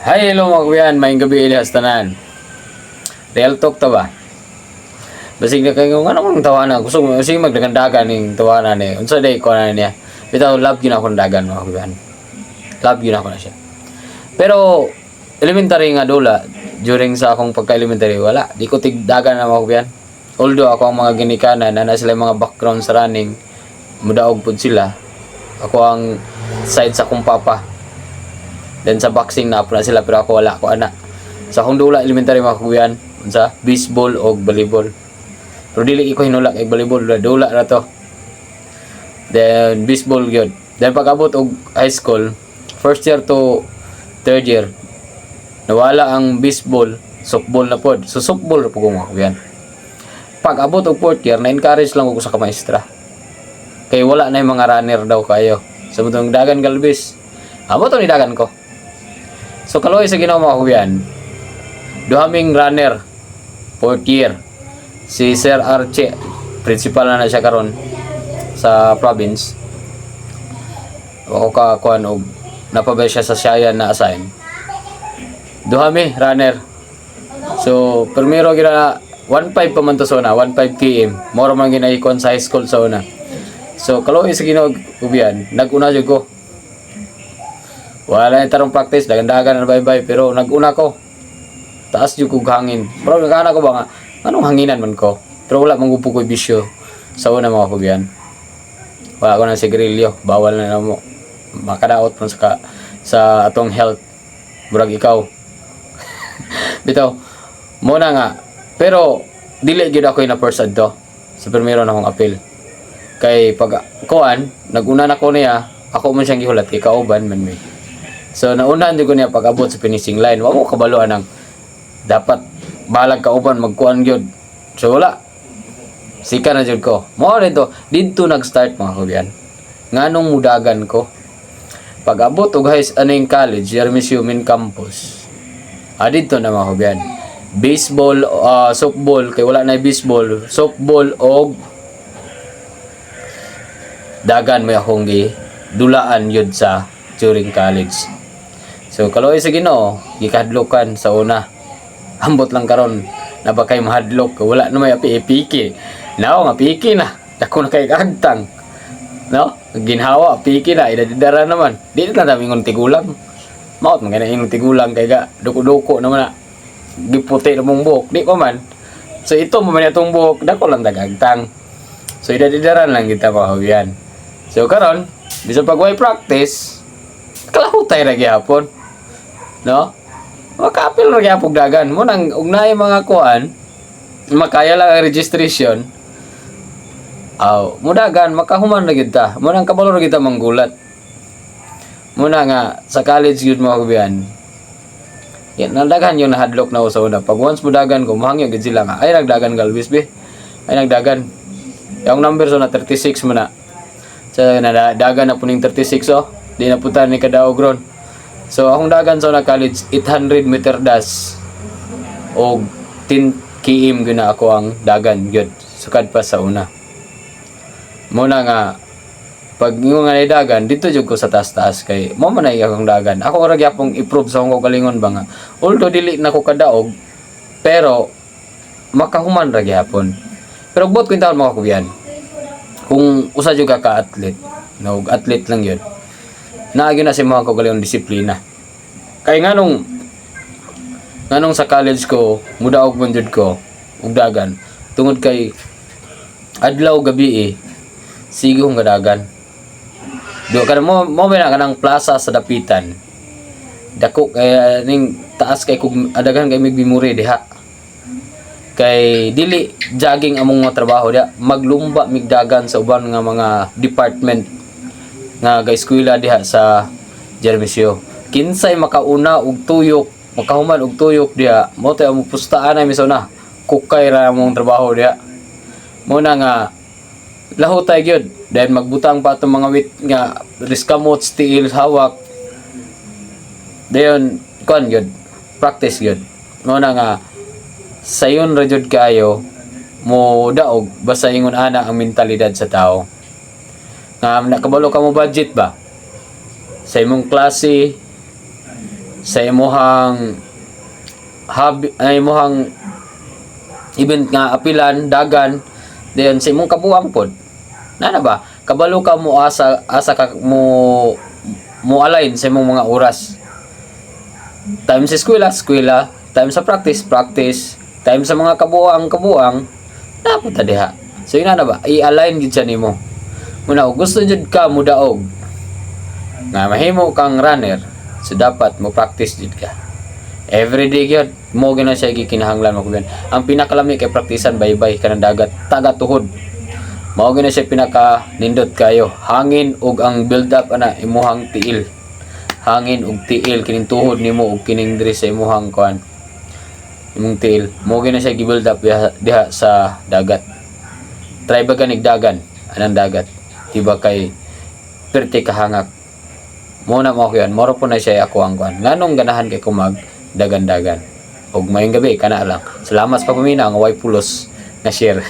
Hi, hello mga kuyan, maayong gabi ilihas tanan. Real talk ta ba? Basig na kayo ano kung tawanan, gusto mo sige magdagandagan ning tawanan ni. Unsa day ko na niya. Bitaw love gyud ako dagan mga kuyan. Love gyud ako na siya. Pero elementary nga dula during sa akong pagka-elementary wala. Di ko tigdagan na mga kuyan. Although ako ang mga ginikanan na sila mga background sa running, mudaog pud sila. Ako ang side sa akong papa. Then sa boxing na na sila pero ako wala ko ana. Sa akong dula elementary mga kuyan, sa baseball o volleyball. Pero dili ko hinulak kay volleyball, dula ra to. Then baseball gyud. Then pag abot og high school, first year to third year, nawala ang baseball, softball na pod. So softball ra po ko mga kuyan. Pag abot og fourth year, na-encourage lang ko sa kamaestra. Kay wala na yung mga runner daw kayo. Sa mutong dagan galbis. Amo to ni dagan ko. So kaloy sa ginawa mga kuyan, duhaming runner, fourth year. Si Sir Archie, principal na siya karon sa province. Ako ka kuan og napabay siya sa Shayan na assign. Duhami runner. So primero gina 1.5 pa man to sa una, 1.5 km. Moro man ginaikon sa high school sa una. So kaloy sa ginawa kuyan, naguna jud ko. Wala na tarong practice, dagan-dagan na bye-bye, pero nag-una ko. Taas yung kong hangin. Pero nagkana ko ba nga, anong hanginan man ko? Pero wala mangupo ko bisyo sa una mga kubiyan. Wala ko ng sigarilyo, bawal na mo. Makadaot mo sa atong health. Burag ikaw. Bitaw, muna nga. Pero, dili gyud ako na first to. Sa primero na akong appeal. Kay pag kuan, nag-una na ko niya, ako man siyang gihulat, kay kauban man may. So naunahan din ko niya pag abot sa finishing line. Wa ko kabaluan ng dapat balag kauban magkuan gyud. So wala. Sika na jud ko. Mao dito nag-start mga kuyan. Nganong mudagan ko. Pag abot og aning college, Hermesio Main Campus. Dito na mga kuyan. Baseball, softball kay wala na baseball, softball og dagan may akong dulaan yun sa during college. So kaloy sa Ginoo, gikadlokan sa una. Ambot lang karon na ba kay mahadlok, wala na may api-ipiki. Now nga piki na, dako na kay kagtang. No? Ginhawa piki na, idadara naman. Di na dami ngon tigulang. Maot man kanang ingon tigulang kay ga duko-duko naman na. Giputi na mong buhok, di pa man. So ito mo man itong buhok, dako lang dagagtang. So idadidaran lang kita mahuyan. So karon, bisan pag way practice, kalahutay ra gyapon. No? Makapil ra gyapon dagan. Mo nang ugnay mga kuan, makaya lang ang registration. Mudagan makahuman ra gyud ta. Mo nang kabalo ra gyud ta manggulat. Muna nga sa college gyud mo kubian. Yan nadagan yung nahadlok na usa una. Pag once mudagan ko, mahangyo gyud sila nga. Ay nagdagan galbis be. Ay nagdagan. Yung number so na 36 mo na. So nadagan na puning 36 oh. Di na puta ni kadaog ron. So akong dagan sa na college 800 meter dash og 10 km gina ako ang dagan gyud sukad pa sa una. Muna nga pag nga dagan dito jud ko sa taas-taas kay mo man ay akong dagan. Ako ra gyapon improve sa akong kalingon ba nga. Although dili na ko kadaog pero makahuman ra gyapon. Pero bot ko taon mga kubiyan. Kung usa jud ka athlete, no, athlete lang yun. Naagi na si mga kagaling disiplina. Kay nganong sa college ko, mudaog man jud ko ug dagan. Tungod kay adlaw gabi sige kong gadagan. Do kada mo na kanang plaza sa dapitan. Dako kay ning taas kay kung adagan kay migbimuri diha. Kay dili jogging among mga trabaho dia, maglumba migdagan sa uban nga mga department nga ga-eskwela diha sa Hermesio. Kinsay makauna og tuyok, makahuman og tuyok diha, mo tay among pustaan na miso na. Kukay ra among trabaho diha. Mo na nga lahutay gyud, then magbutang pa atong mga wit nga riskamot, steel, hawak. Dayon kon gyud, practice gyud. Mo na nga sayon ra jud kayo mo daog basta ingon ana ang mentalidad sa tao. Nakabalo ka mo budget ba? Sa imong klase sa imuhang imuhang event nga apilan dagan diyan sa imong kabuang pod. Nana ba kabalo ka mo asa ka mo align sa imong mga oras. Time sa eskwela, time sa practice, time sa mga kabuang, napunta diha. So yun na ba, i-align gid siya nimo. Muna, gusto jud ka mo daog nga mahimo kang runner, so dapat mo practice jud ka. Every day gyud mo gina siya gikinahanglan mo kuben. Ang pinakalami kay praktisan baybay kanang dagat, taga tuhod. Mao gina siya pinaka nindot kayo. Hangin ug ang build up ana imuhang tiil. Hangin ug tiil kining tuhod nimo ug kining diri sa imuhang kuan. Imong tiil. Mao gina siya gi-build up diha sa dagat. Try ba ganig dagan anang dagat. Diba kay perti kahangak. Mo na mo yan. Moro po na siya ako ang kuan. Nganong ganahan kay kumag dagan-dagan. Ug mayong gabi kana lang. Salamat sa pagpamina nga way pulos na share.